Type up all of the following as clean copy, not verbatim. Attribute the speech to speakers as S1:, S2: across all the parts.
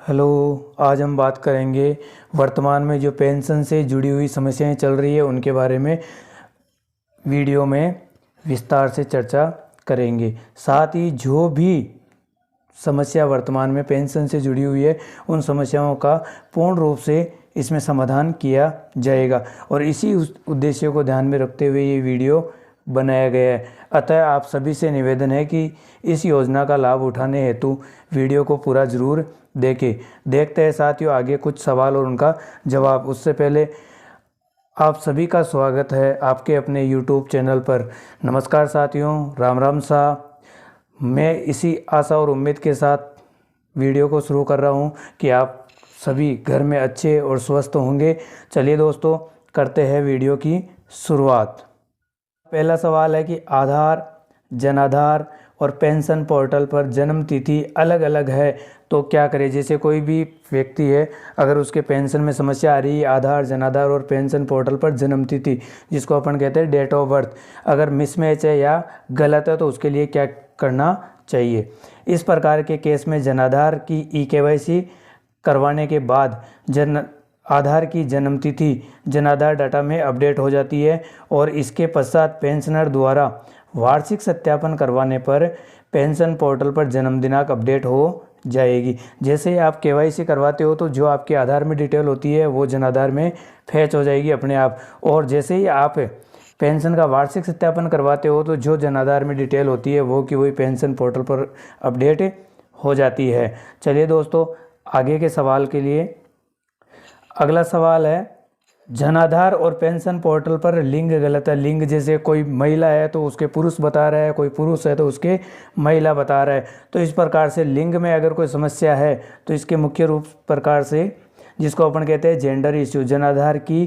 S1: Hello. आज हम बात करेंगे वर्तमान में जो पेंशन से जुड़ी हुई समस्याएं चल रही है उनके बारे में वीडियो में विस्तार से चर्चा करेंगे। साथ ही जो भी समस्या वर्तमान में पेंशन से जुड़ी हुई है उन समस्याओं का पूर्ण रूप से इसमें समाधान किया जाएगा और इसी उद्देश्य को ध्यान में रखते हुए ये वीडियो बनाया गया है। अतः आप सभी से निवेदन है कि इस योजना का लाभ उठाने हेतु वीडियो को पूरा ज़रूर देखते हैं साथियों आगे कुछ सवाल और उनका जवाब। उससे पहले आप सभी का स्वागत है आपके अपने YouTube चैनल पर। नमस्कार साथियों, राम राम सा। मैं इसी आशा और उम्मीद के साथ वीडियो को शुरू कर रहा हूं कि आप सभी घर में अच्छे और स्वस्थ होंगे। चलिए दोस्तों, करते हैं वीडियो की शुरुआत। पहला सवाल है कि आधार, जन आधार और पेंशन पोर्टल पर जन्म तिथि अलग अलग है तो क्या करें। जैसे कोई भी व्यक्ति है, अगर उसके पेंशन में समस्या आ रही है, आधार, जन आधार और पेंशन पोर्टल पर जन्म तिथि जिसको अपन कहते हैं डेट ऑफ बर्थ, अगर मिसमैच है या गलत है तो उसके लिए क्या करना चाहिए। इस प्रकार के केस में जन आधार की EKYC करवाने के बाद जन आधार की जन्म तिथि जन आधार डाटा में अपडेट हो जाती है और इसके पश्चात पेंशनर द्वारा वार्षिक सत्यापन करवाने पर पेंशन पोर्टल पर जन्म दिनांक अपडेट हो जाएगी। जैसे ही आप KYC करवाते हो तो जो आपके आधार में डिटेल होती है वो जन आधार में फैच हो जाएगी अपने आप, और जैसे ही आप पेंशन का वार्षिक सत्यापन करवाते हो तो जो जन आधार में डिटेल होती है वो की वही पेंशन पोर्टल पर अपडेट हो जाती है। चलिए दोस्तों, आगे के सवाल के लिए अगला सवाल है, जन आधार और पेंशन पोर्टल पर लिंग गलत है। लिंग जैसे कोई महिला है तो उसके पुरुष बता रहा है, कोई पुरुष है तो उसके महिला बता रहा है। तो इस प्रकार से लिंग में अगर कोई समस्या है तो इसके मुख्य रूप प्रकार से जिसको अपन कहते हैं जेंडर इश्यू, जन आधार की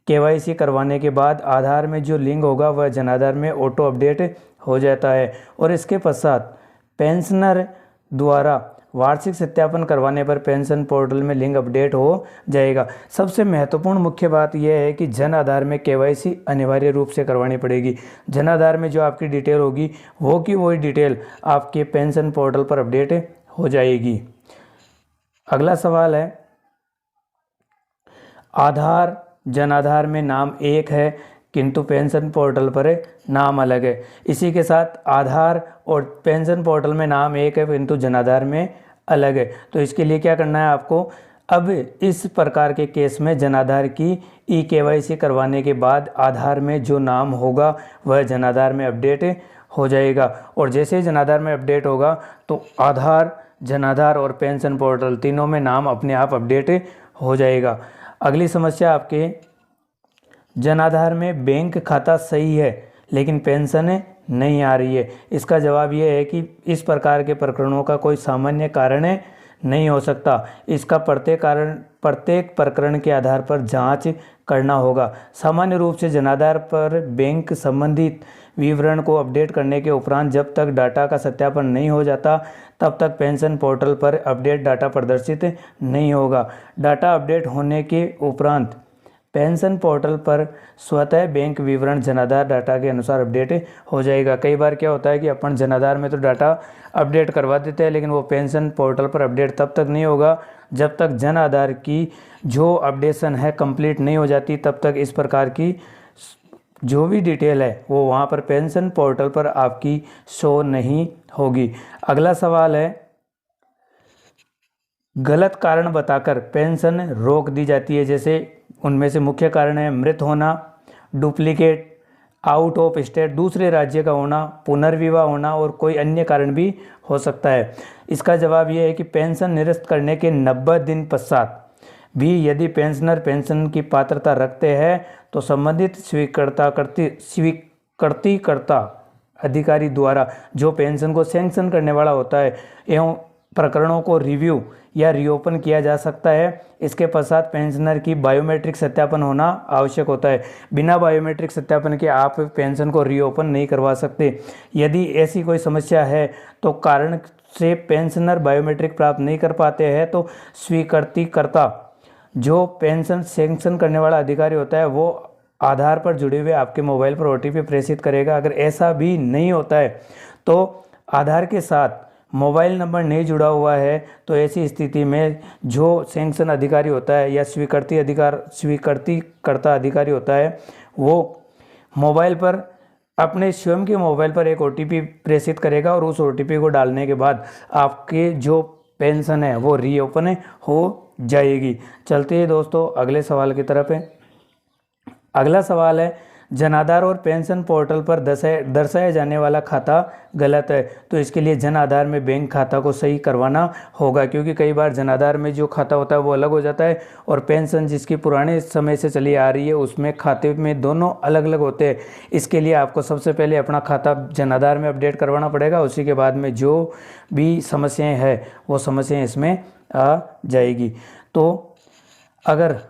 S1: KYC करवाने के बाद आधार में जो लिंग होगा वह जन आधार में ऑटो अपडेट हो जाता है और इसके पश्चात पेंशनर द्वारा वार्षिक सत्यापन करवाने पर पेंशन पोर्टल में लिंक अपडेट हो जाएगा। सबसे महत्वपूर्ण मुख्य बात यह है कि जन आधार में KYC अनिवार्य रूप से करवानी पड़ेगी। जन आधार में जो आपकी डिटेल होगी वो की वही डिटेल आपके पेंशन पोर्टल पर अपडेट हो जाएगी। अगला सवाल है, आधार जन आधार में नाम एक है किंतु पेंशन पोर्टल पर नाम अलग है। इसी के साथ आधार और पेंशन पोर्टल में नाम एक है किंतु जन आधार में अलग है। तो इसके लिए क्या करना है आपको, अब इस प्रकार के केस में जन आधार की EKYC करवाने के बाद आधार में जो नाम होगा वह जन आधार में अपडेट हो जाएगा और जैसे ही जन आधार में अपडेट होगा तो आधार, जन आधार और पेंशन पोर्टल तीनों में नाम अपने आप अपडेट हो जाएगा। अगली समस्या आपके जन आधार में बैंक खाता सही है लेकिन पेंशन नहीं आ रही है। इसका जवाब यह है कि इस प्रकार के प्रकरणों का कोई सामान्य कारण नहीं हो सकता। इसका प्रत्येक प्रकरण के आधार पर जांच करना होगा। सामान्य रूप से जन आधार पर बैंक संबंधित विवरण को अपडेट करने के उपरांत जब तक डाटा का सत्यापन नहीं हो जाता तब तक पेंशन पोर्टल पर अपडेट डाटा प्रदर्शित नहीं होगा। डाटा अपडेट होने के उपरांत पेंशन पोर्टल पर स्वतः बैंक विवरण जन आधार डाटा के अनुसार अपडेट हो जाएगा। कई बार क्या होता है कि अपन जन आधार में तो डाटा अपडेट करवा देते हैं लेकिन वो पेंशन पोर्टल पर अपडेट तब तक नहीं होगा जब तक जन आधार की जो अपडेशन है कंप्लीट नहीं हो जाती। तब तक इस प्रकार की जो भी डिटेल है वो वहाँ पर पेंशन पोर्टल पर आपकी शो नहीं होगी। अगला सवाल है, गलत कारण बताकर पेंशन रोक दी जाती है। जैसे उनमें से मुख्य कारण है मृत होना, डुप्लीकेट, आउट ऑफ स्टेट दूसरे राज्य का होना, पुनर्विवाह होना और कोई अन्य कारण भी हो सकता है। इसका जवाब यह है कि पेंशन निरस्त करने के 90 दिन पश्चात भी यदि पेंशनर पेंशन की पात्रता रखते हैं तो संबंधित स्वीकृतिकर्ता अधिकारी द्वारा जो पेंशन को सैंक्शन करने वाला होता है एवं प्रकरणों को रिव्यू या रीओपन किया जा सकता है। इसके पश्चात पेंशनर की बायोमेट्रिक सत्यापन होना आवश्यक होता है। बिना बायोमेट्रिक सत्यापन के आप पेंशन को रीओपन नहीं करवा सकते। यदि ऐसी कोई समस्या है तो कारण से पेंशनर बायोमेट्रिक प्राप्त नहीं कर पाते हैं तो स्वीकृतिकर्ता जो पेंशन सैंक्शन करने वाला अधिकारी होता है वो आधार पर जुड़े हुए आपके मोबाइल पर OTP प्रेषित करेगा। अगर ऐसा भी नहीं होता है तो आधार के साथ मोबाइल नंबर नहीं जुड़ा हुआ है तो ऐसी स्थिति में जो सैंक्शन अधिकारी होता है या स्वीकृतिकर्ता अधिकारी होता है वो मोबाइल पर अपने स्वयं के मोबाइल पर एक OTP प्रेषित करेगा और उस OTP को डालने के बाद आपके जो पेंशन है वो रीओपन हो जाएगी। चलते हैं दोस्तों अगले सवाल की तरफ है। अगला सवाल है जन आधार और पेंशन पोर्टल पर दर्शाया जाने वाला खाता गलत है, तो इसके लिए जन आधार में बैंक खाता को सही करवाना होगा, क्योंकि कई बार जन आधार में जो खाता होता है वो अलग हो जाता है और पेंशन जिसकी पुराने समय से चली आ रही है उसमें खाते में दोनों अलग अलग होते हैं। इसके लिए आपको सबसे पहले अपना खाता जन आधार में अपडेट करवाना पड़ेगा, उसी के बाद में जो भी समस्याएँ हैं वो समस्याएँ इसमें आ जाएगी। तो अगर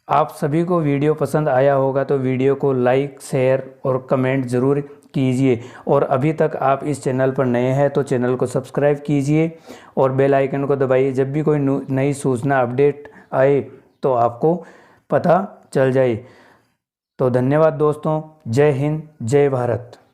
S1: आप सभी को वीडियो पसंद आया होगा तो वीडियो को लाइक, शेयर और कमेंट ज़रूर कीजिए, और अभी तक आप इस चैनल पर नए हैं तो चैनल को सब्सक्राइब कीजिए और बेल आइकन को दबाइए। जब भी कोई नई सूचना अपडेट आए तो आपको पता चल जाए। तो धन्यवाद दोस्तों। जय हिंद, जय भारत।